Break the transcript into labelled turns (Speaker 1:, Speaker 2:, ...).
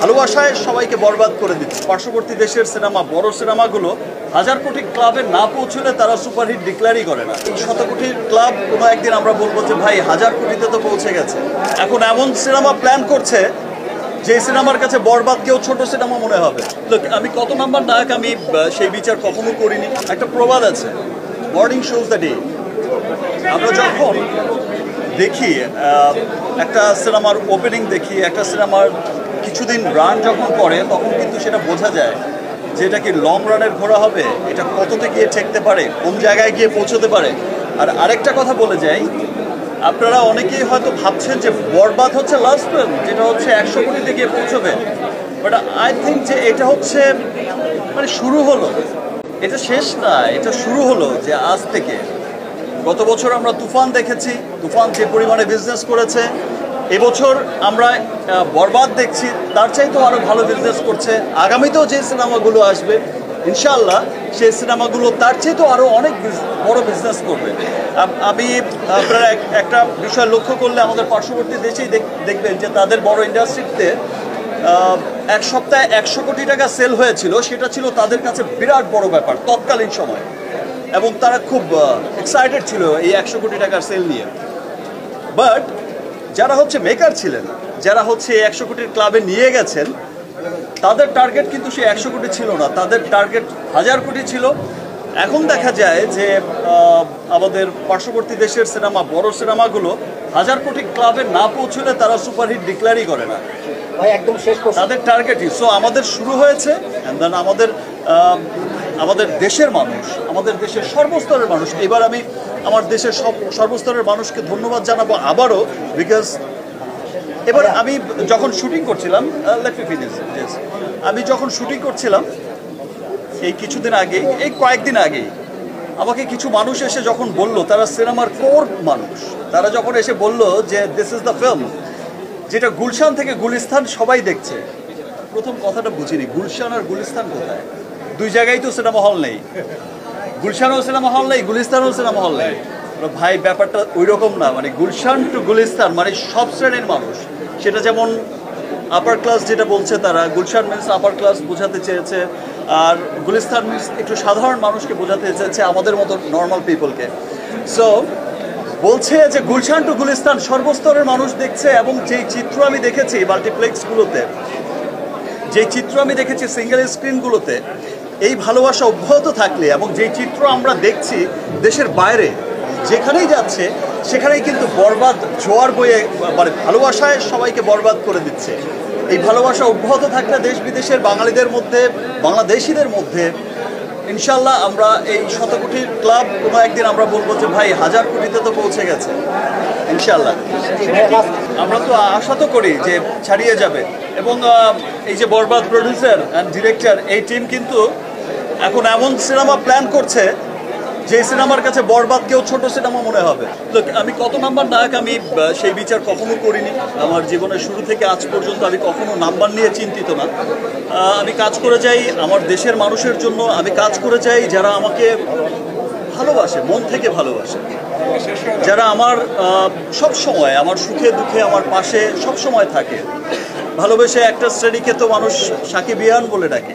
Speaker 1: ভালোবাসায় সবাইকে বরবাদ করে দিচ্ছে। পার্শ্ববর্তী দেশের সিনেমা, বড় সিনেমাগুলো হাজার কোটি ক্লাবে না পৌঁছলে তারা সুপারহিট ডিক্লেয়ারই করে না। এই শত কোটির ক্লাব কোনো একদিন আমরা বলবো যে ভাই হাজার কোটিতে তো পৌঁছে গেছে। এখন এমন সিনেমা প্ল্যান করছে যে সিনেমার কাছে বরবাদ কেউ ছোট সিনেমা মনে হবে। লোক, আমি কত নাম্বার নায়ক আমি সেই বিচার কখনো করিনি। একটা প্রবাদ আছে, মর্নিং শোজ দ্য ডে। আমরা যখন দেখি একটা সিনেমার ওপেনিং দেখি, একটা সিনেমার কিছুদিন রান যখন করে, তখন কিন্তু সেটা বোঝা যায় যে এটা কি লং রানের ঘোড়া হবে, এটা কততে গিয়ে ঠেকতে পারে, কোন জায়গায় গিয়ে পৌঁছতে পারে। আর আরেকটা কথা বলে যাই, আপনারা অনেকেই হয়তো ভাবছেন যে বরবাদ হচ্ছে লাস্ট ফিল্ম, যেটা হচ্ছে 100 কোটিতে গিয়ে পৌঁছবে। বাট আই থিঙ্ক যে এটা হচ্ছে মানে শুরু হলো, এটা শেষ না, এটা শুরু হলো। যে আজ থেকে গত বছর আমরা তুফান দেখেছি, তুফান যে পরিমাণে বিজনেস করেছে, এবছর আমরা বরবাদ দেখছি, তার চাইতেও আরও ভালো বিজনেস করছে। আগামীতেও যে সিনেমাগুলো আসবে ইনশাআল্লাহ সেই সিনেমাগুলো তার চাইতেও আরও অনেক বড় বিজনেস করবে। আমি আপনারা একটা বিষয় লক্ষ্য করলে আমাদের পার্শ্ববর্তী দেশেই দেখবেন যে তাদের বড় ইন্ডাস্ট্রিতে এক সপ্তাহে 100 কোটি টাকা সেল হয়েছিল। সেটা ছিল তাদের কাছে বিরাট বড় ব্যাপার তৎকালীন সময়, এবং তারা খুব এক্সাইটেড ছিল এই 100 কোটি টাকার সেল নিয়ে। বাট যারা হচ্ছে মেকার ছিলেন, যারা হচ্ছে 100 কোটির ক্লাবে নিয়ে গেছেন, তাদের টার্গেট কিন্তু সে 100 কোটি ছিল না, তাদের টার্গেট 1000 কোটি ছিল। এখন দেখা যায় যে আমাদের পার্শ্ববর্তী দেশের সিনেমা, বড় সিনেমাগুলো হাজার কোটি ক্লাবে না পৌঁছলে তারা সুপারহিট ডিক্লেয়ারই করে না,
Speaker 2: একদম শেষ
Speaker 1: তাদের টার্গেটই। সো আমাদের শুরু হয়েছে, দেন আমাদের দেশের মানুষ, আমাদের দেশের সর্বস্তরের মানুষ। এবার আমি আমার দেশের সর্বস্তরের মানুষকে ধন্যবাদ জানাবো আবারও, বিকজ এবার আমি যখন শুটিং করছিলাম, আমি যখন শুটিং করছিলাম এই কিছুদিন আগেই, এই কয়েকদিন আগেই আমাকে কিছু মানুষ এসে যখন বলল, তারা সিনেমার কোর মানুষ, তারা যখন এসে বলল যে দিস ইজ দ্য ফিল্ম যেটা গুলশান থেকে গুলিস্তান সবাই দেখছে। প্রথম কথাটা বুঝিনি, গুলশান আর গুলিস্তান কোথায়? দুই জায়গায় তো সিনেমা হল নেই, গুলশানও সিনেমা হল নেই, গুলিস্তানও সিনেমা হল নেই। ভাই ব্যাপারটা ওই রকম না, মানে গুলশান টু গুলিস্তান মানে সব শ্রেণীর মানুষ। সেটা যেমন আপার ক্লাস যেটা বলছে তারা, গুলশান মিন্স আপার ক্লাস বোঝাতে চেয়েছে, আর গুলিস্তান মিন্স একটু সাধারণ মানুষকে বোঝাতে চেয়েছে, আমাদের মতো নর্মাল পিপলকে। সো বলছে যে গুলশান টু গুলিস্তান সর্বস্তরের মানুষ দেখছে। এবং যেই চিত্র আমি দেখেছি মাল্টিপ্লেক্সগুলোতে, যেই চিত্র আমি দেখেছি সিঙ্গেল স্ক্রিনগুলোতে, এই ভালোবাসা অব্যাহত থাকলে এবং যেই চিত্র আমরা দেখছি দেশের বাইরে যেখানেই যাচ্ছে, সেখানেই কিন্তু বরবাদ জোয়ার বয়ে, মানে ভালোবাসায় সবাইকে বরবাদ করে দিচ্ছে। এই ভালোবাসা অব্যাহত থাকলে দেশ বিদেশের বাঙালিদের মধ্যে, বাংলাদেশিদের মধ্যে ইনশাল্লাহ আমরা এই 100 কোটির ক্লাব কোনো একদিন আমরা বলবো যে ভাই হাজার কোটিতে তো পৌঁছে গেছে ইনশাল্লাহ। আমরা তো আশা তো করি যে ছাড়িয়ে যাবে। এবং এই যে বরবাদ প্রডিউসার অ্যান্ড ডিরেক্টর, এই টিম কিন্তু এখন এমন সিনেমা প্ল্যান করছে যে সিনেমার কাছে বরবাদ কেউ ছোট সিনেমা মনে হবে। লোক, আমি কত নাম্বার নায়ক আমি সেই বিচার কখনো করিনি। আমার জীবনের শুরু থেকে আজ পর্যন্ত আমি কখনো নাম্বার নিয়ে চিন্তিত না। আমি কাজ করে যাই আমার দেশের মানুষের জন্য, আমি কাজ করে যাই যারা আমাকে ভালোবাসে, মন থেকে ভালোবাসে, যারা আমার সব সময় আমার সুখে দুঃখে আমার পাশে সব সময় থাকে। ভালোবেসে একটা শ্রেণীকে তো মানুষ সাকিবিয়ান বলে ডাকে।